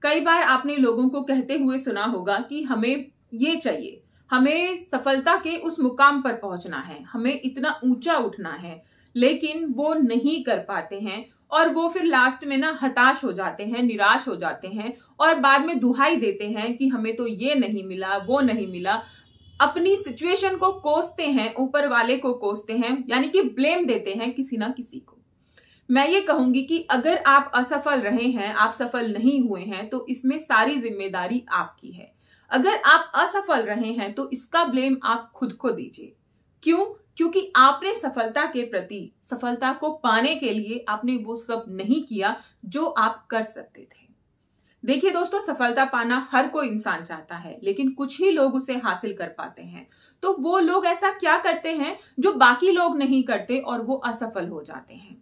कई बार आपने लोगों को कहते हुए सुना होगा कि हमें ये चाहिए, हमें सफलता के उस मुकाम पर पहुंचना है, हमें इतना ऊंचा उठना है, लेकिन वो नहीं कर पाते हैं और वो फिर लास्ट में ना हताश हो जाते हैं, निराश हो जाते हैं और बाद में दुहाई देते हैं कि हमें तो ये नहीं मिला, वो नहीं मिला। अपनी सिचुएशन को कोसते हैं, ऊपर वाले को कोसते हैं, यानी कि ब्लेम देते हैं किसी ना किसी को। मैं ये कहूंगी कि अगर आप असफल रहे हैं, आप सफल नहीं हुए हैं, तो इसमें सारी जिम्मेदारी आपकी है। अगर आप असफल रहे हैं तो इसका ब्लेम आप खुद को दीजिए। क्यों? क्योंकि आपने सफलता के प्रति, सफलता को पाने के लिए आपने वो सब नहीं किया जो आप कर सकते थे। देखिए दोस्तों, सफलता पाना हर कोई इंसान चाहता है, लेकिन कुछ ही लोग उसे हासिल कर पाते हैं। तो वो लोग ऐसा क्या करते हैं जो बाकी लोग नहीं करते और वो असफल हो जाते हैं?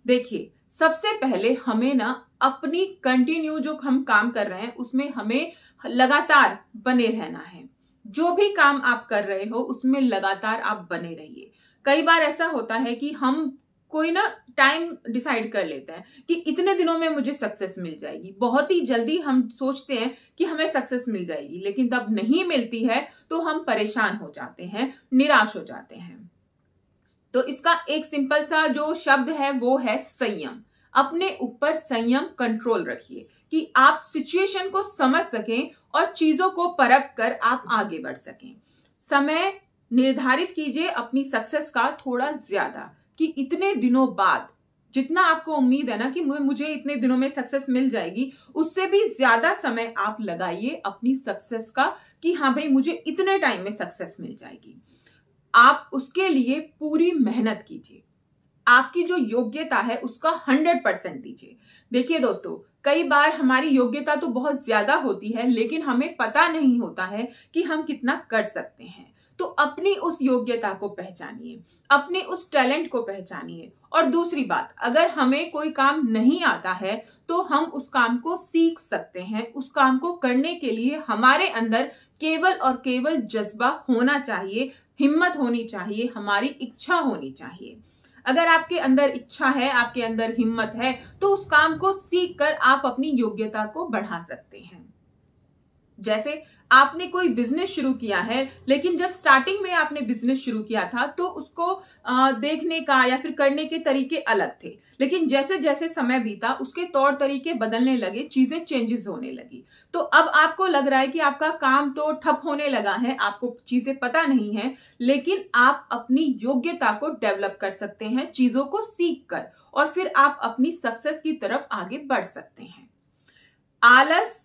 देखिए, सबसे पहले हमें ना अपनी कंटिन्यू जो हम काम कर रहे हैं उसमें हमें लगातार बने रहना है। जो भी काम आप कर रहे हो उसमें लगातार आप बने रहिए। कई बार ऐसा होता है कि हम कोई ना टाइम डिसाइड कर लेते हैं कि इतने दिनों में मुझे सक्सेस मिल जाएगी। बहुत ही जल्दी हम सोचते हैं कि हमें सक्सेस मिल जाएगी, लेकिन तब नहीं मिलती है तो हम परेशान हो जाते हैं, निराश हो जाते हैं। तो इसका एक सिंपल सा जो शब्द है वो है संयम। अपने ऊपर संयम, कंट्रोल रखिए कि आप सिचुएशन को समझ सकें और चीजों को परख कर आप आगे बढ़ सकें। समय निर्धारित कीजिए अपनी सक्सेस का थोड़ा ज्यादा, कि इतने दिनों बाद जितना आपको उम्मीद है ना कि मुझे इतने दिनों में सक्सेस मिल जाएगी, उससे भी ज्यादा समय आप लगाइए अपनी सक्सेस का कि हाँ भाई मुझे इतने टाइम में सक्सेस मिल जाएगी। आप उसके लिए पूरी मेहनत कीजिए। आपकी जो योग्यता है उसका 100% दीजिए। देखिए दोस्तों, कई बार हमारी योग्यता तो बहुत ज्यादा होती है, लेकिन हमें पता नहीं होता है कि हम कितना कर सकते हैं। तो अपनी उस योग्यता को पहचानिए, अपने उस टैलेंट को पहचानिए। और दूसरी बात, अगर हमें कोई काम नहीं आता है तो हम उस काम को सीख सकते हैं। उस काम को करने के लिए हमारे अंदर केवल और केवल जज्बा होना चाहिए, हिम्मत होनी चाहिए, हमारी इच्छा होनी चाहिए। अगर आपके अंदर इच्छा है, आपके अंदर हिम्मत है, तो उस काम को सीख कर आप अपनी योग्यता को बढ़ा सकते हैं। जैसे आपने कोई बिजनेस शुरू किया है, लेकिन जब स्टार्टिंग में आपने बिजनेस शुरू किया था तो उसको देखने का या फिर करने के तरीके अलग थे, लेकिन जैसे जैसे समय बीता उसके तौर तरीके बदलने लगे, चीजें चेंजेस होने लगी। तो अब आपको लग रहा है कि आपका काम तो ठप होने लगा है, आपको चीजें पता नहीं है, लेकिन आप अपनी योग्यता को डेवलप कर सकते हैं चीजों को सीख कर, और फिर आप अपनी सक्सेस की तरफ आगे बढ़ सकते हैं। आलस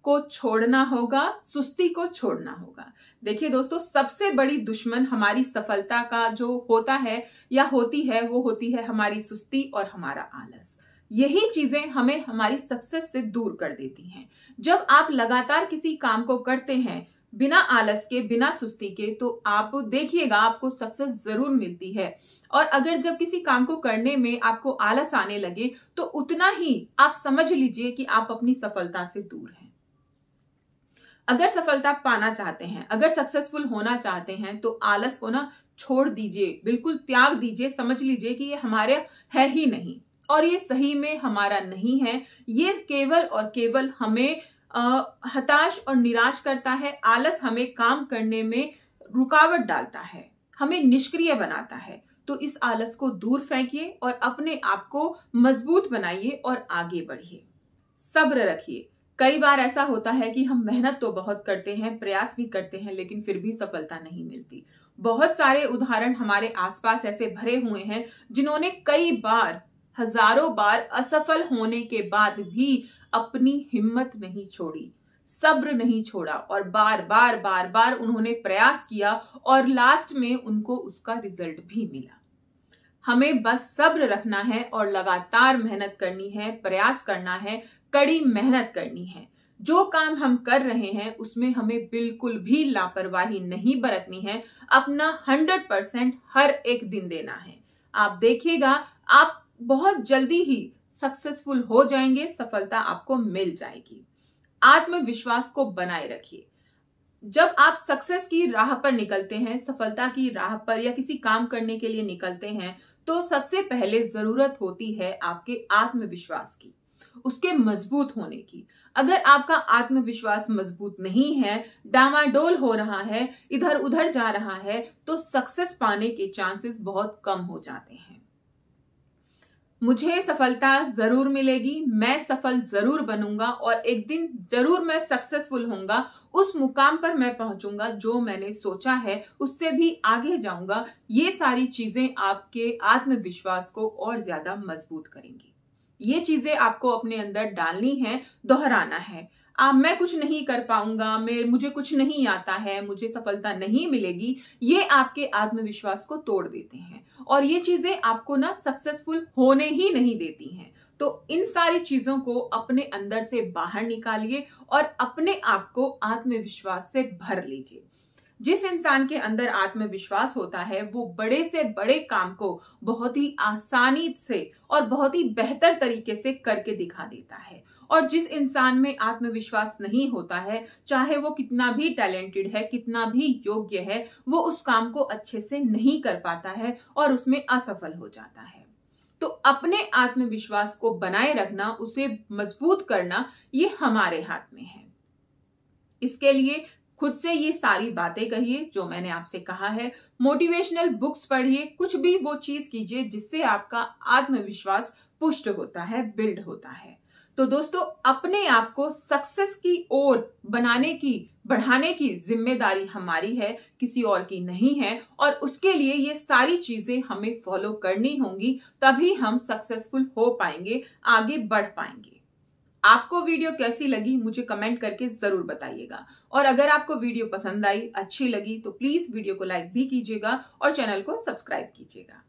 को छोड़ना होगा, सुस्ती को छोड़ना होगा। देखिए दोस्तों, सबसे बड़ी दुश्मन हमारी सफलता का जो होता है या होती है, वो होती है हमारी सुस्ती और हमारा आलस। यही चीजें हमें हमारी सक्सेस से दूर कर देती हैं। जब आप लगातार किसी काम को करते हैं बिना आलस के, बिना सुस्ती के, तो आप देखिएगा आपको सक्सेस जरूर मिलती है। और अगर जब किसी काम को करने में आपको आलस आने लगे तो उतना ही आप समझ लीजिए कि आप अपनी सफलता से दूर हैं। अगर सफलता पाना चाहते हैं, अगर सक्सेसफुल होना चाहते हैं, तो आलस को ना छोड़ दीजिए, बिल्कुल त्याग दीजिए। समझ लीजिए कि ये हमारे है ही नहीं और ये सही में हमारा नहीं है। ये केवल और केवल हमें हताश और निराश करता है। आलस हमें काम करने में रुकावट डालता है, हमें निष्क्रिय बनाता है। तो इस आलस को दूर फेंकिए और अपने आप को मजबूत बनाइए और आगे बढ़िए। सब्र रखिए। कई बार ऐसा होता है कि हम मेहनत तो बहुत करते हैं, प्रयास भी करते हैं, लेकिन फिर भी सफलता नहीं मिलती। बहुत सारे उदाहरण हमारे आसपास ऐसे भरे हुए हैं जिन्होंने कई बार, हजारों बार असफल होने के बाद भी अपनी हिम्मत नहीं छोड़ी, सब्र नहीं छोड़ा और बार बार बार बार उन्होंने प्रयास किया और लास्ट में उनको उसका रिजल्ट भी मिला। हमें बस सब्र रखना है और लगातार मेहनत करनी है, प्रयास करना है, कड़ी मेहनत करनी है। जो काम हम कर रहे हैं उसमें हमें बिल्कुल भी लापरवाही नहीं बरतनी है। अपना 100% हर एक दिन देना है। आप देखिएगा आप बहुत जल्दी ही सक्सेसफुल हो जाएंगे, सफलता आपको मिल जाएगी। आत्मविश्वास को बनाए रखिए। जब आप सक्सेस की राह पर निकलते हैं, सफलता की राह पर या किसी काम करने के लिए निकलते हैं, तो सबसे पहले जरूरत होती है आपके आत्मविश्वास की। उसके मजबूत होने की। अगर आपका आत्मविश्वास मजबूत नहीं है, डामाडोल हो रहा है, इधर उधर जा रहा है, तो सक्सेस पाने के चांसेस बहुत कम हो जाते हैं। मुझे सफलता जरूर मिलेगी, मैं सफल जरूर बनूंगा और एक दिन जरूर मैं सक्सेसफुल होऊंगा, उस मुकाम पर मैं पहुंचूंगा जो मैंने सोचा है, उससे भी आगे जाऊंगा। ये सारी चीजें आपके आत्मविश्वास को और ज्यादा मजबूत करेंगी। ये चीजें आपको अपने अंदर डालनी है, दोहराना है। मैं कुछ नहीं कर पाऊंगा, मुझे कुछ नहीं आता है, मुझे सफलता नहीं मिलेगी, ये आपके आत्मविश्वास को तोड़ देते हैं और ये चीजें आपको ना सक्सेसफुल होने ही नहीं देती हैं। तो इन सारी चीजों को अपने अंदर से बाहर निकालिए और अपने आप को आत्मविश्वास से भर लीजिए। जिस इंसान के अंदर आत्मविश्वास होता है वो बड़े से बड़े काम को बहुत ही आसानी से और बहुत ही बेहतर तरीके से करके दिखा देता है। और जिस इंसान में आत्मविश्वास नहीं होता है, चाहे वो कितना भी टैलेंटेड है, कितना भी योग्य है, वो उस काम को अच्छे से नहीं कर पाता है और उसमें असफल हो जाता है। तो अपने आत्मविश्वास को बनाए रखना, उसे मजबूत करना, ये हमारे हाथ में है। इसके लिए खुद से ये सारी बातें कहिए जो मैंने आपसे कहा है, मोटिवेशनल बुक्स पढ़िए, कुछ भी वो चीज कीजिए जिससे आपका आत्मविश्वास पुष्ट होता है, बिल्ड होता है। तो दोस्तों, अपने आप को सक्सेस की ओर बढ़ाने की जिम्मेदारी हमारी है, किसी और की नहीं है। और उसके लिए ये सारी चीजें हमें फॉलो करनी होंगी, तभी हम सक्सेसफुल हो पाएंगे, आगे बढ़ पाएंगे। आपको वीडियो कैसी लगी मुझे कमेंट करके जरूर बताइएगा। और अगर आपको वीडियो पसंद आई, अच्छी लगी, तो प्लीज वीडियो को लाइक भी कीजिएगा और चैनल को सब्सक्राइब कीजिएगा।